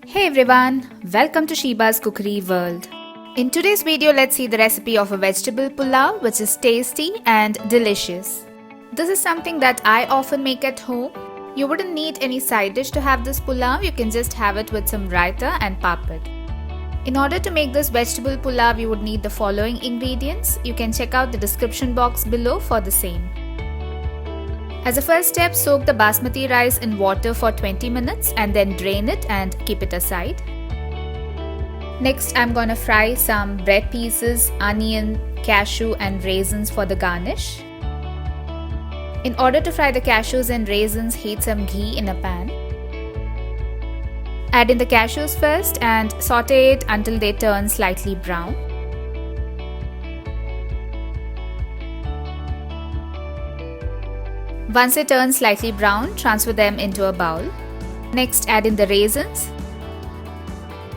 Hey everyone, welcome to Sheba's Cookery World. In today's video, let's see the recipe of a vegetable pulao which is tasty and delicious. This is something that I often make at home. You wouldn't need any side dish to have this pulao, you can just have it with some raita and papad. In order to make this vegetable pulao, you would need the following ingredients. You can check out the description box below for the same. As a first step, soak the basmati rice in water for 20 minutes and then drain it and keep it aside. Next, I'm gonna fry some bread pieces, onion, cashew and raisins for the garnish. In order to fry the cashews and raisins, heat some ghee in a pan. Add in the cashews first and saute it until they turn slightly brown. Once they turn slightly brown, transfer them into a bowl. Next, add in the raisins.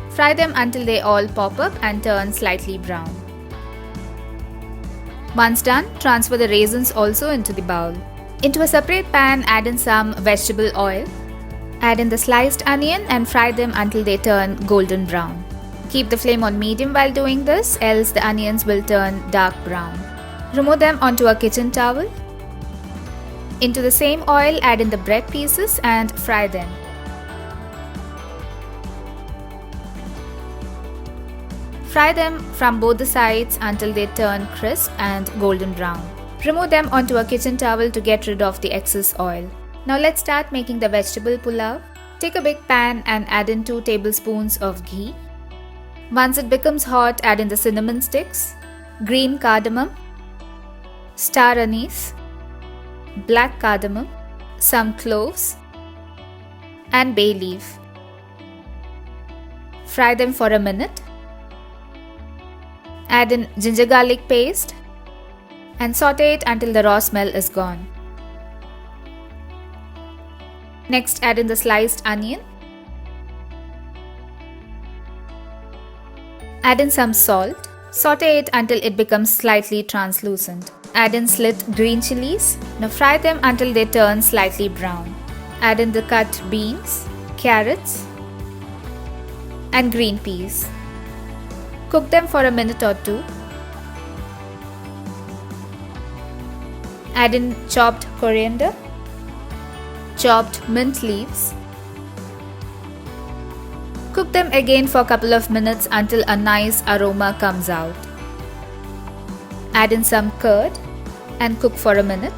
Fry them until they all pop up and turn slightly brown. Once done, transfer the raisins also into the bowl. Into a separate pan, add in some vegetable oil. Add in the sliced onion and fry them until they turn golden brown. Keep the flame on medium while doing this, else the onions will turn dark brown. Remove them onto a kitchen towel. Into the same oil, add in the bread pieces and fry them. Fry them from both the sides until they turn crisp and golden brown. Remove them onto a kitchen towel to get rid of the excess oil. Now let's start making the vegetable pulao. Take a big pan and add in 2 tablespoons of ghee. Once it becomes hot, add in the cinnamon sticks, green cardamom, star anise, black cardamom, some cloves and bay leaf. Fry them for a minute. Add in ginger garlic paste and saute it until the raw smell is gone. Next, add in the sliced onion. Add in some salt. Saute it until it becomes slightly translucent. Add in slit green chilies. Now fry them until they turn slightly brown. Add in the cut beans, carrots and green peas. Cook them for a minute or two. Add in chopped coriander, chopped mint leaves. Cook them again for a couple of minutes until a nice aroma comes out. Add in some curd and cook for a minute.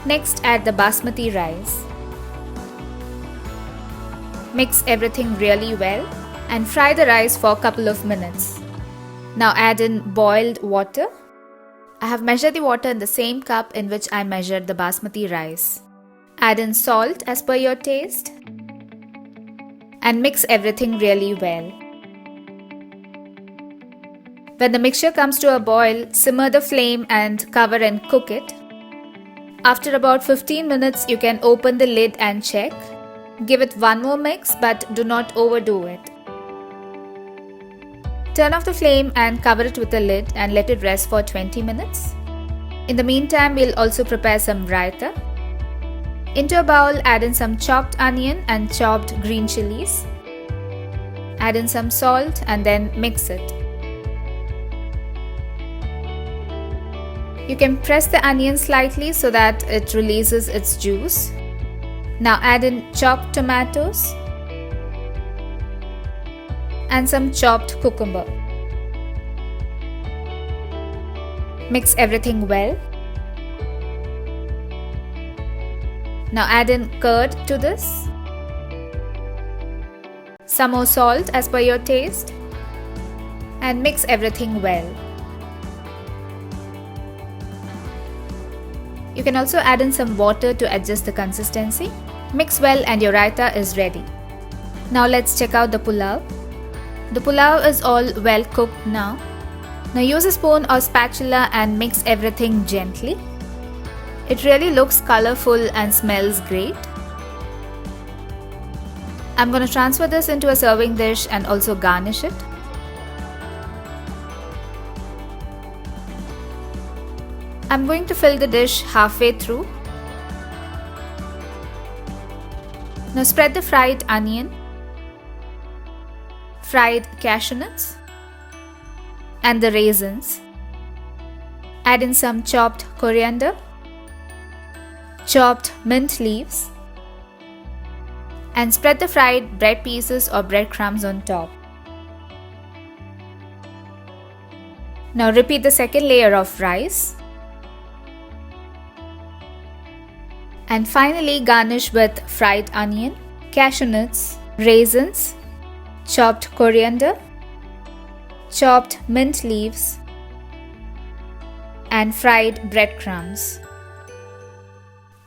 Next, add the basmati rice. Mix everything really well and fry the rice for a couple of minutes. Now add in boiled water. I have measured the water in the same cup in which I measured the basmati rice. Add in salt as per your taste and mix everything really well. When the mixture comes to a boil, simmer the flame and cover and cook it. After about 15 minutes, you can open the lid and check. Give it one more mix, but do not overdo it. Turn off the flame and cover it with a lid and let it rest for 20 minutes. In the meantime, we'll also prepare some raita. Into a bowl, add in some chopped onion and chopped green chilies. Add in some salt and then mix it. You can press the onion slightly so that it releases its juice. Now add in chopped tomatoes and some chopped cucumber. Mix everything well. Now add in curd to this. Some more salt as per your taste and mix everything well. You can also add in some water to adjust the consistency. Mix well and your raita is ready. Now let's check out the pulao. The pulao is all well cooked now. Now use a spoon or spatula and mix everything gently. It really looks colorful and smells great. I'm going to transfer this into a serving dish and also garnish it. I'm going to fill the dish halfway through. Now spread the fried onion, fried cashew nuts, and the raisins. Add in some chopped coriander, chopped mint leaves, and spread the fried bread pieces or breadcrumbs on top. Now repeat the second layer of rice. And finally garnish with fried onion, cashew nuts, raisins, chopped coriander, chopped mint leaves, and fried breadcrumbs.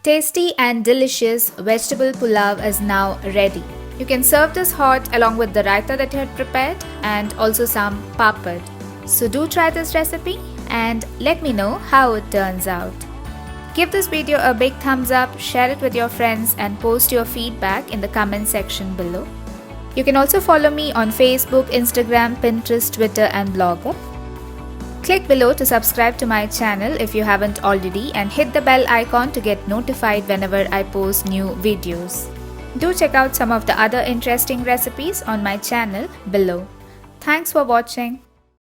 Tasty and delicious vegetable pulao is now ready. You can serve this hot along with the raita that you had prepared and also some papad. So do try this recipe and let me know how it turns out. Give this video a big thumbs up, share it with your friends and post your feedback in the comment section below. You can also follow me on Facebook, Instagram, Pinterest, Twitter and Blogger. Click below to subscribe to my channel if you haven't already and hit the bell icon to get notified whenever I post new videos. Do check out some of the other interesting recipes on my channel below. Thanks for watching.